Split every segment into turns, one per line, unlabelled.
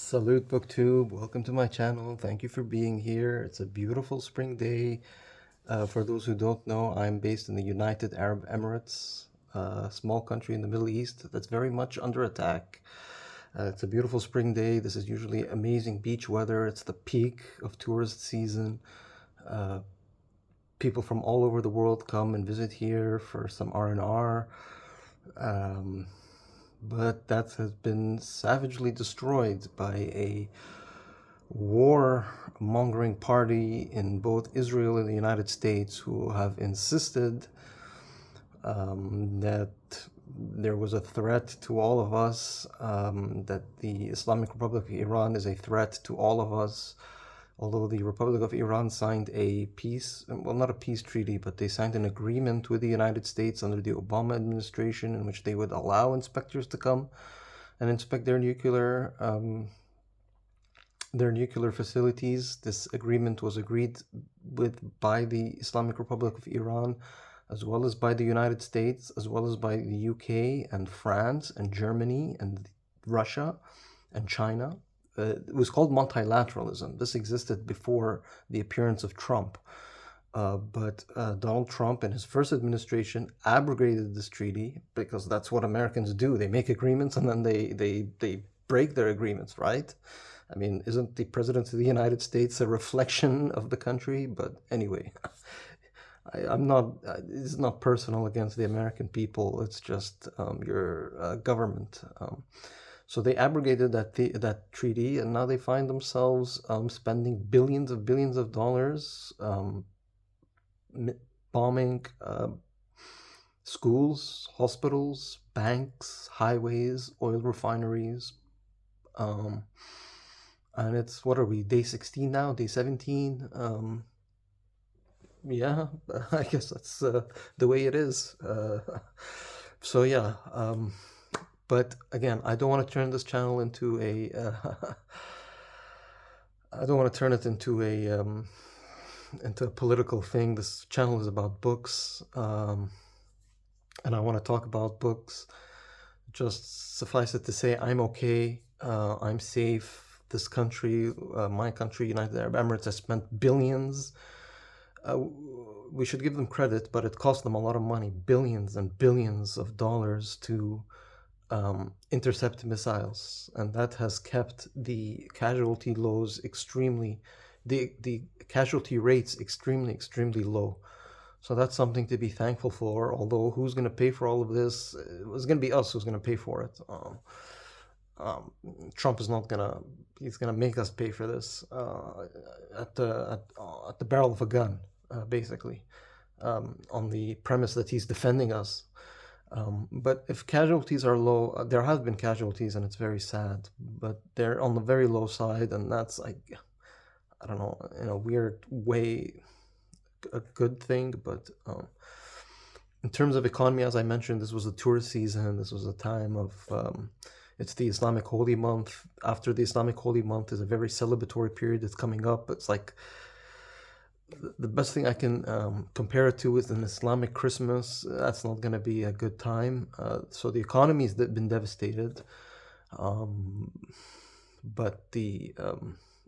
Salute Booktube, welcome to my channel. Thank you for being here. It's a beautiful spring day. For those who don't know, I'm based in the United Arab Emirates, a small country in the Middle East that's very much under attack. It's a beautiful spring day. This is usually amazing beach weather. It's the peak of tourist season. Uh, People from all over the world come and visit here for some R&R. Um, but that has been savagely destroyed by a war-mongering party in both Israel and the United States who have insisted that there was a threat to all of us, that the Islamic Republic of Iran is a threat to all of us. Although the Republic of Iran signed a peace, well, not a peace treaty, but they signed an agreement with the United States under the Obama administration in which they would allow inspectors to come and inspect their nuclear facilities. This agreement was agreed with by the Islamic Republic of Iran, as well as by the United States, as well as by the UK and France and Germany and Russia and China. It was called multilateralism. This existed before the appearance of Trump. But Donald Trump in his first administration abrogated this treaty because that's what Americans do. They make agreements and then they break their agreements, right? I mean, isn't the President of the United States a reflection of the country? But anyway, I'm not, it's not personal against the American people. It's just your government. So they abrogated that treaty, and now they find themselves spending billions of dollars bombing schools, hospitals, banks, highways, oil refineries. And it's, what are we, day 16 now, day 17? Yeah, I guess that's the way it is. So yeah, but again, I don't want to turn this channel into a, I don't want to turn it into a political thing. This channel is about books, and I want to talk about books. Just suffice it to say, I'm okay, I'm safe. This country, my country, United Arab Emirates, has spent billions. We should give them credit, but it cost them a lot of money, billions and billions of dollars to intercept missiles, and that has kept the casualty lows extremely, the casualty rates extremely low. So that's something to be thankful for. Although who's going to pay for all of this? It's going to be us who's going to pay for it. Trump is not gonna. He's gonna make us pay for this at the barrel of a gun, basically, on the premise that he's defending us. But if casualties are low, there have been casualties, and it's very sad. But they're on the very low side, and that's, like, I don't know, in a weird way, a good thing. But in terms of economy, as I mentioned, this was a tourist season. This was a time of it's the Islamic Holy Month. After the Islamic Holy Month is a very celebratory period that's coming up. It's like the best thing I can compare it to is an Islamic Christmas. That's not going to be a good time. So the economy has been devastated. But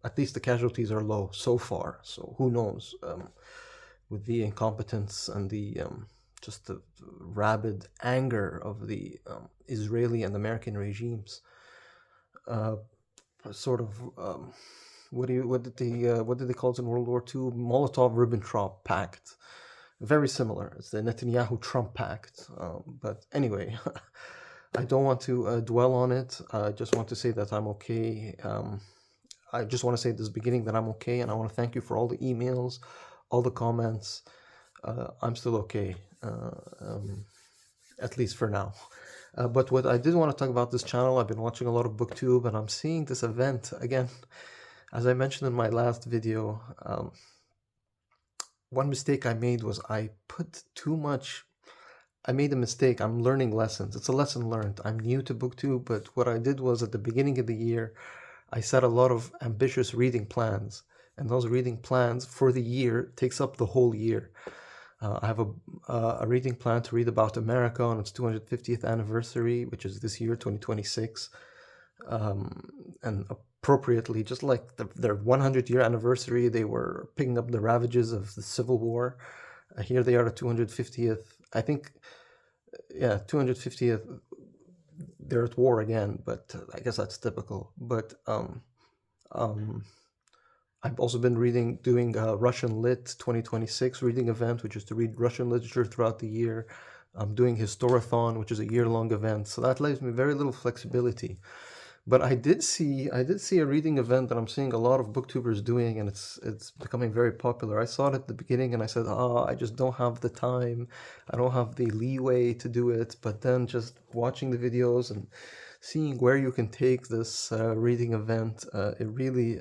at least the casualties are low so far. So who knows? With the incompetence and the just the rabid anger of the Israeli and American regimes, sort of what did they call it in World War II? Molotov-Ribbentrop Pact. Very similar. It's the Netanyahu-Trump Pact. But anyway, I don't want to dwell on it. I just want to say that I'm okay. I just want to say at this beginning that I'm okay, and I want to thank you for all the emails, all the comments. I'm still okay, at least for now. But what I did want to talk about this channel, I've been watching a lot of Booktube, and I'm seeing this event again. As I mentioned in my last video, one mistake I made was I made a mistake. I'm learning lessons. It's a lesson learned. I'm new to Booktube, but what I did was at the beginning of the year, I set a lot of ambitious reading plans. And those reading plans for the year takes up the whole year. I have a reading plan to read about America on its 250th anniversary, which is this year, 2026. And and appropriately, just like their 100-year anniversary, they were picking up the ravages of the Civil War. Here they are at 250th, I think, yeah, 250th. They're at war again, but I guess that's typical. But I've also been doing Russian Lit 2026 reading event, which is to read Russian literature throughout the year. I'm doing Historathon, which is a year-long event, so that leaves me very little flexibility. But I did see a reading event that I'm seeing a lot of booktubers doing, and it's becoming very popular. I saw it at the beginning, and I said, I just don't have the time. I don't have the leeway to do it. But then just watching the videos and seeing where you can take this reading event, it really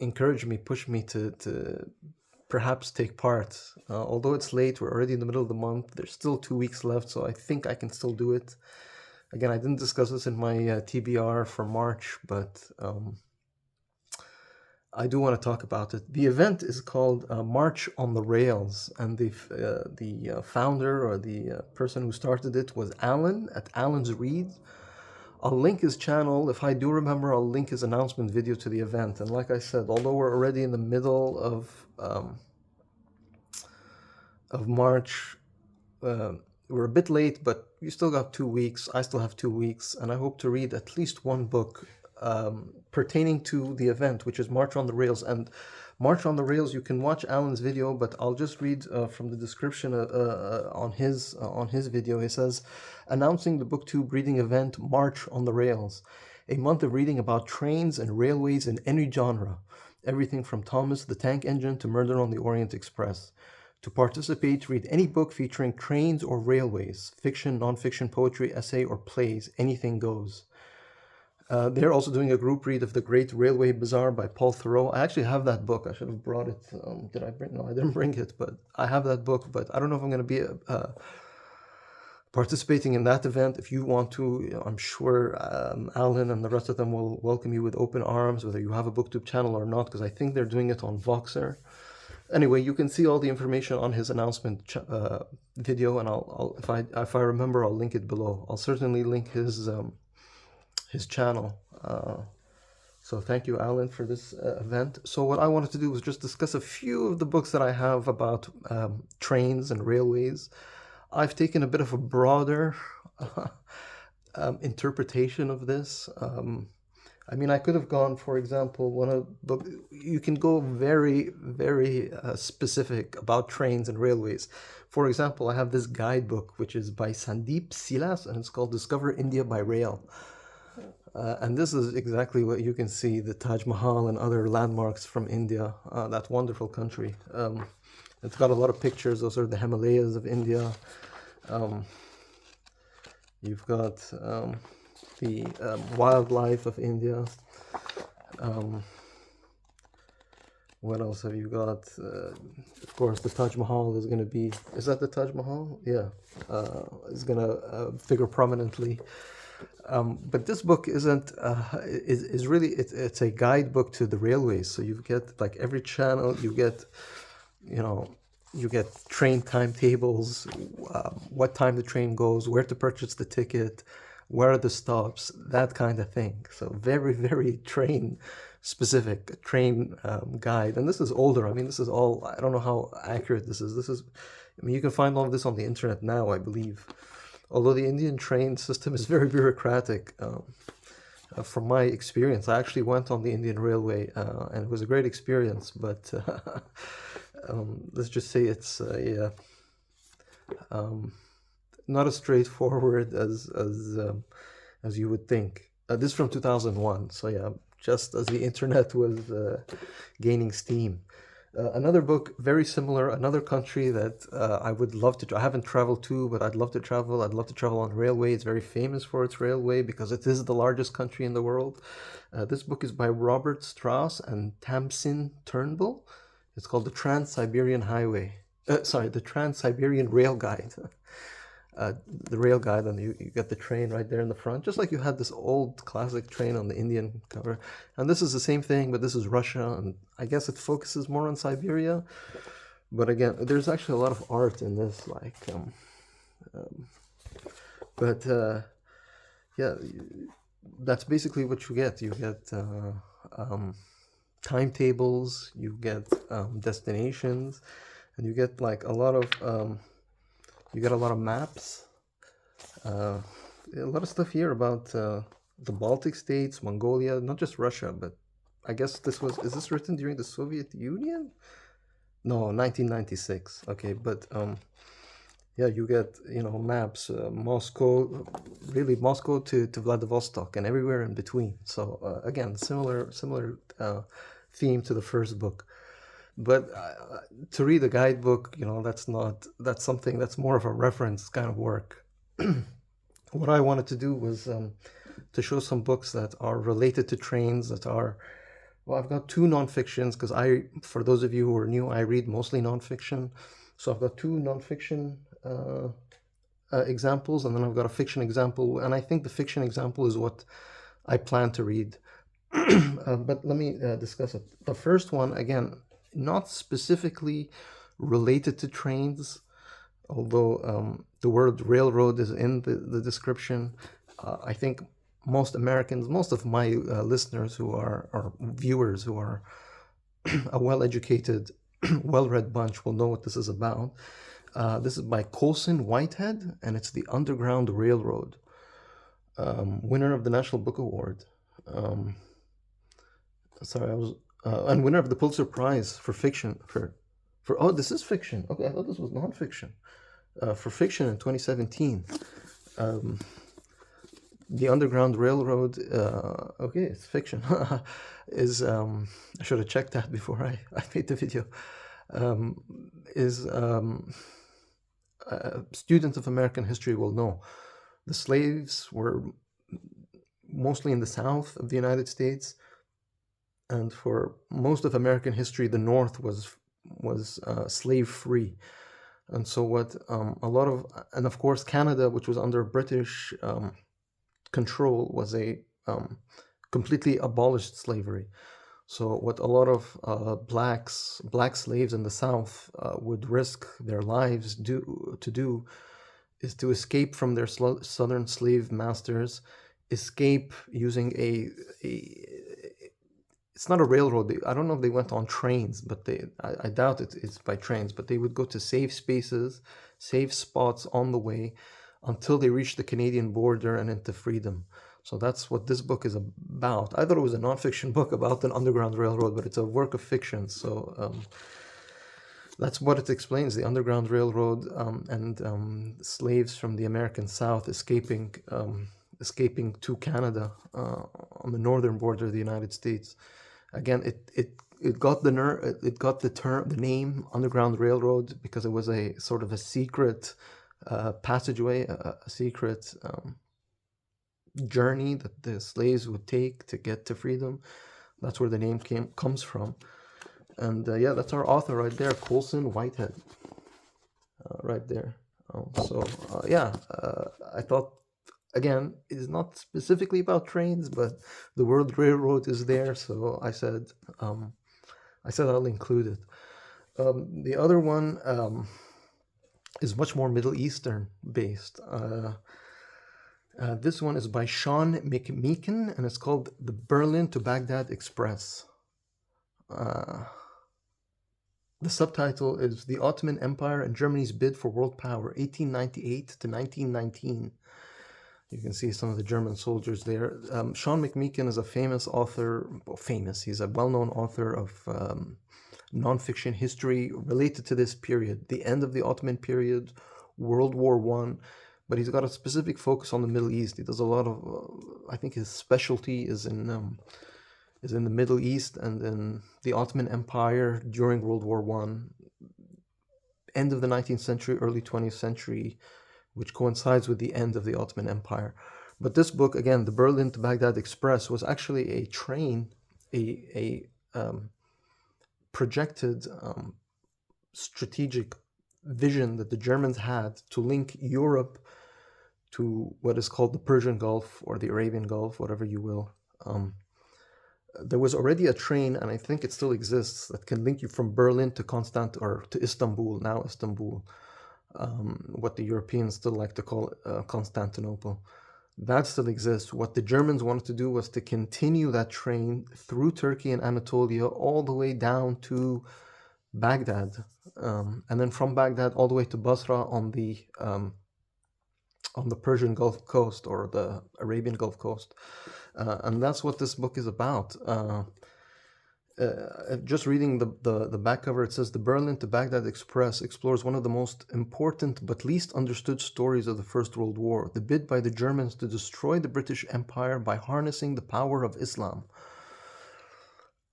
encouraged me, pushed me to perhaps take part. Although it's late, we're already in the middle of the month. There's still 2 weeks left, so I think I can still do it. Again, I didn't discuss this in my TBR for March, but I do want to talk about it. The event is called March on the Rails, and the founder or the person who started it was Alan at Alan's Read. I'll link his channel. If I do remember, I'll link his announcement video to the event. And like I said, although we're already in the middle of March, we're a bit late, but you still got 2 weeks. I still have 2 weeks, and I hope to read at least one book pertaining to the event, which is March on the Rails. And March on the Rails, you can watch Alan's video, but I'll just read from the description on his video. He says, announcing the Booktube reading event March on the Rails, a month of reading about trains and railways in any genre, everything from Thomas the Tank Engine to Murder on the Orient Express. To participate, read any book featuring trains or railways, fiction, nonfiction, poetry, essay, or plays. Anything goes. They're also doing a group read of The Great Railway Bazaar by Paul Thoreau. I actually have that book. I should have brought it. Did I bring? No, I didn't bring it, but I have that book. But I don't know if I'm going to be participating in that event. If you want to, I'm sure Alan and the rest of them will welcome you with open arms, whether you have a Booktube channel or not, because I think they're doing it on Voxer. Anyway, you can see all the information on his announcement video, and I'll if I remember, I'll link it below. I'll certainly link his channel. So thank you, Alan, for this event. So what I wanted to do was just discuss a few of the books that I have about trains and railways. I've taken a bit of a broader interpretation of this. I mean, I could have gone, for example, you can go very, very specific about trains and railways. For example, I have this guidebook, which is by Sandeep Silas, and it's called Discover India by Rail. And this is exactly what you can see, the Taj Mahal and other landmarks from India, that wonderful country. It's got a lot of pictures. Those are the Himalayas of India. You've got the wildlife of India. What else have you got? Of course, the Taj Mahal is going to be... Is that the Taj Mahal? Yeah. Is going to figure prominently. But this book isn't... is really... It's a guidebook to the railways. So you get, like, every channel, you get, you get train timetables, what time the train goes, where to purchase the ticket, where are the stops, that kind of thing. So very, very train specific, train guide. And this is older. I mean, this is all, I don't know how accurate this is. I mean, you can find all of this on the internet now, I believe. Although the Indian train system is very bureaucratic. From my experience, I actually went on the Indian Railway, and it was a great experience, but let's just say it's not as straightforward as you would think. This is from 2001, so yeah, just as the internet was gaining steam. Another book, very similar, another country that I would love to... I haven't traveled to, but I'd love to travel. I'd love to travel on railway. It's very famous for its railway because it is the largest country in the world. This book is by Robert Strauss and Tamsin Turnbull. It's called The Trans-Siberian Highway. The Trans-Siberian Rail Guide. The rail guide, and you get the train right there in the front, just like you had this old classic train on the Indian cover. And this is the same thing, but this is Russia, and I guess it focuses more on Siberia. But again, there's actually a lot of art in this, like, yeah, that's basically what you get. You get um, timetables, you get destinations, and you get like you get a lot of maps, uh, a lot of stuff here about the Baltic states, Mongolia, not just Russia, but I guess is this written during the Soviet Union? No, 1996. Okay, but yeah, you get, maps, Moscow, really Moscow to Vladivostok and everywhere in between. So again, similar theme to the first book. But to read a guidebook, that's something that's more of a reference kind of work. What I wanted to do was to show some books that are related to trains that are, well, I've got two nonfictions because for those of you who are new, I read mostly nonfiction. So I've got two nonfiction examples, and then I've got a fiction example, and I think the fiction example is what I plan to read. But let me discuss it. The first one, again, not specifically related to trains, although the word railroad is in the description. I think most Americans, most of my listeners who are, or viewers who are a well-educated, well-read bunch will know what this is about. This is by Colson Whitehead, and it's The Underground Railroad, winner of the National Book Award. And winner of the Pulitzer Prize for fiction. Oh, this is fiction. Okay, I thought this was nonfiction. For fiction in 2017. The Underground Railroad, okay, it's fiction, is, I should have checked that before I made the video, is, students of American history will know. The slaves were mostly in the south of the United States, and for most of American history, the North was slave-free. And so what and of course Canada, which was under British control, was a completely abolished slavery. So what a lot of black slaves in the South would risk their lives to do is to escape from their southern slave masters, escape using it's not a railroad. I don't know if they went on trains, but I doubt it's by trains, but they would go to safe spaces, safe spots on the way until they reached the Canadian border and into freedom. So that's what this book is about. I thought it was a nonfiction book about an underground railroad, but it's a work of fiction. So that's what it explains, the Underground Railroad, and slaves from the American South escaping to Canada on the northern border of the United States. Again, it got the name Underground Railroad because it was a sort of a secret passageway, a secret journey that the slaves would take to get to freedom. That's where the name comes from. And yeah, that's our author right there, Colson Whitehead, right there. Yeah, I thought, again, it is not specifically about trains, but the word railroad is there, so I said I'll include it. The other one is much more Middle Eastern based. This one is by Sean McMeekin, and it's called The Berlin to Baghdad Express. The subtitle is The Ottoman Empire and Germany's Bid for World Power, 1898 to 1919. You can see some of the German soldiers there. Sean McMeekin is a famous author. Well, he's a well-known author of nonfiction history related to this period, the end of the Ottoman period, World War I. But he's got a specific focus on the Middle East. He does a lot of, I think his specialty is in the Middle East and in the Ottoman Empire during World War I, end of the 19th century, early 20th century, which coincides with the end of the Ottoman Empire. But this book, again, The Berlin to Baghdad Express, was actually a train, a projected strategic vision that the Germans had to link Europe to what is called the Persian Gulf or the Arabian Gulf, whatever you will. There was already a train, and I think it still exists, that can link you from Berlin to to Istanbul, now Istanbul, what the Europeans still like to call Constantinople. That still exists. What the Germans wanted to do was to continue that train through Turkey and Anatolia all the way down to Baghdad, and then from Baghdad all the way to Basra on the Persian Gulf Coast or the Arabian Gulf Coast, and that's what this book is about. Just reading the back cover, it says the Berlin to Baghdad Express explores one of the most important but least understood stories of the First World War, the bid by the Germans to destroy the British Empire by harnessing the power of Islam.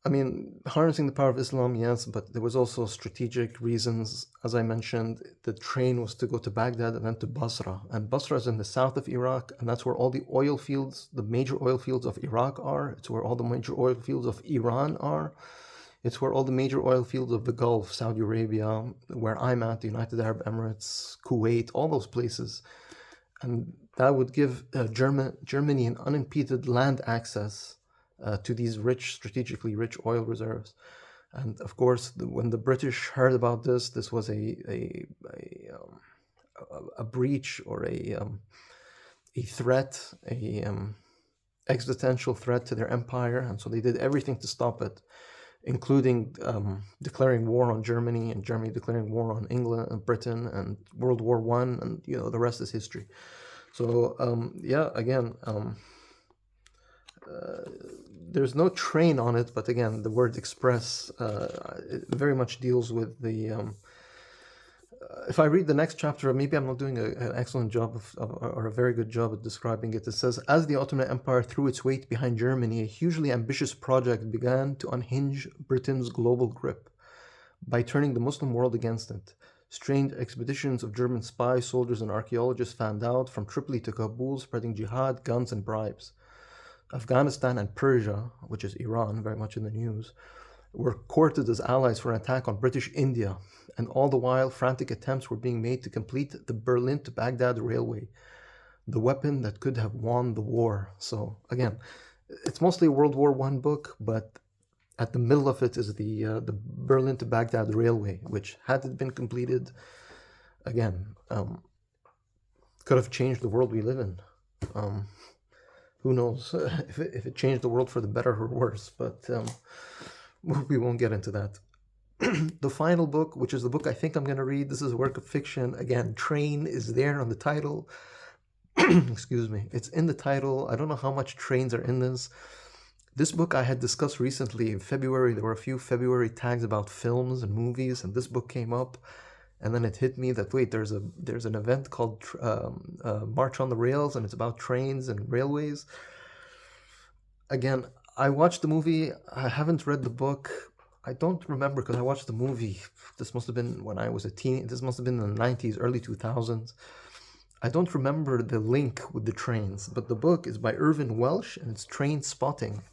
I mean, harnessing the power of Islam, yes, but there was also strategic reasons. As I mentioned, the train was to go to Baghdad and then to Basra. And Basra is in the south of Iraq, and that's where all the oil fields, the major oil fields of Iraq are. It's where all the major oil fields of Iran are. It's where all the major oil fields of the Gulf, Saudi Arabia, where I'm at, the United Arab Emirates, Kuwait, all those places. And that would give Germany an unimpeded land access to these strategically rich oil reserves. And of course, when the British heard about this, this was a breach or a threat, existential threat to their empire, and so they did everything to stop it, including declaring war on Germany, and Germany declaring war on England and Britain, and World War I, and the rest is history. So again. There's no train on it, but again, the word express it very much deals with the. If I read the next chapter, maybe I'm not doing an excellent job or a very good job at describing it. It says, as the Ottoman Empire threw its weight behind Germany, a hugely ambitious project began to unhinge Britain's global grip by turning the Muslim world against it. Strange expeditions of German spies, soldiers, and archaeologists fanned out from Tripoli to Kabul, spreading jihad, guns, and bribes. Afghanistan and Persia, which is Iran, very much in the news, were courted as allies for an attack on British India, and all the while frantic attempts were being made to complete the Berlin to Baghdad railway, the weapon that could have won the war. So again, it's mostly a World War I book, but at the middle of it is the Berlin to Baghdad railway, which, had it been completed, again, could have changed the world we live in. Who knows if it changed the world for the better or worse, but we won't get into that. The final book, which is the book I think I'm going to read, this is a work of fiction. Again, train is there on the title. Excuse me. It's in the title. I don't know how much trains are in this. This book I had discussed recently in February. There were a few February tags about films and movies, and this book came up. And then it hit me that, wait, there's an event called March on the Rails, and it's about trains and railways. Again, I watched the movie. I haven't read the book. I don't remember because I watched the movie. This must have been when I was a teen. This must have been in the 90s, early 2000s. I don't remember the link with the trains, but the book is by Irvin Welsh, and it's Train Spotting.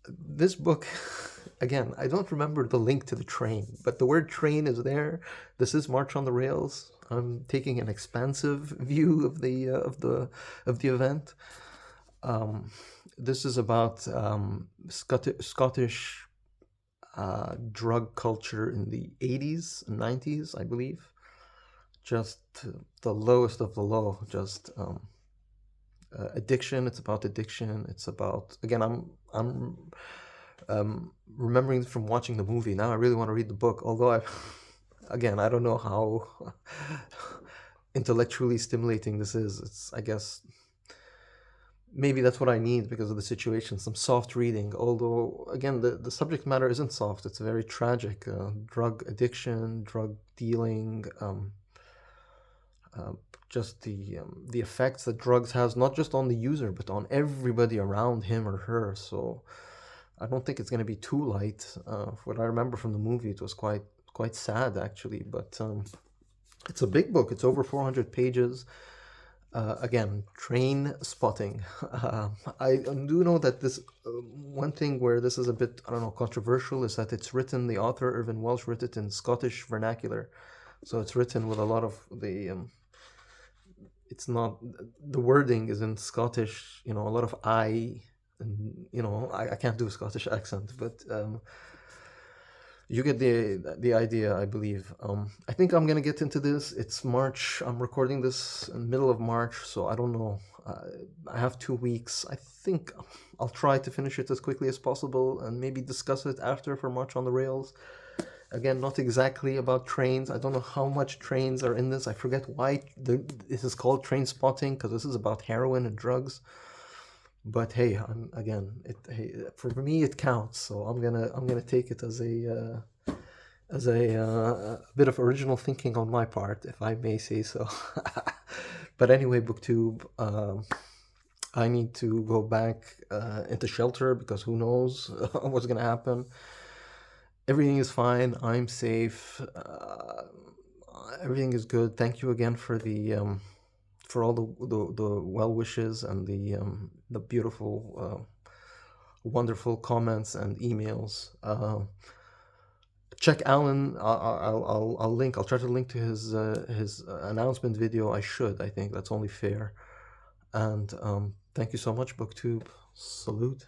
This book... Again, I don't remember the link to the train, but the word train is there. This is March on the Rails. I'm taking an expansive view of the event. This is about Scottish drug culture in the 80s and 90s, I believe. Just the lowest of the low. Just addiction. It's about addiction. It's about, again, I'm remembering from watching the movie. Now I really want to read the book, although I don't know how intellectually stimulating this is. It's, I guess, maybe that's what I need because of the situation, some soft reading, although again the subject matter isn't soft. It's very tragic. Drug addiction, drug dealing, just the effects that drugs has, not just on the user but on everybody around him or her. So I don't think it's going to be too light. What I remember from the movie, it was quite sad actually, but it's a big book. It's over 400 pages. Again, Train Spotting. I do know that this one thing where this is a bit, I don't know, controversial is that it's written, the author Irvin Welsh wrote it in Scottish vernacular, so it's written with a lot of the it's not, the wording is in Scottish, a lot of I, and I can't do a Scottish accent, but You get the idea, I believe. I think I'm gonna get into this. It's March. I'm recording this in the middle of March, so I don't know. I have 2 weeks. I think I'll try to finish it as quickly as possible and maybe discuss it after for March on the Rails. Again, not exactly about trains. I don't know how much trains are in this. I forget why this is called train spotting, because this is about heroin and drugs. But hey, hey, for me it counts. So I'm gonna take it as a bit of original thinking on my part, if I may say so. But anyway, Booktube, I need to go back into shelter because who knows what's gonna happen. Everything is fine. I'm safe. Everything is good. Thank you again for all the well wishes and the beautiful, wonderful comments and emails. Check Alan. I'll link. I'll try to link to his announcement video. I should. I think that's only fair. And thank you so much, Booktube. Salute.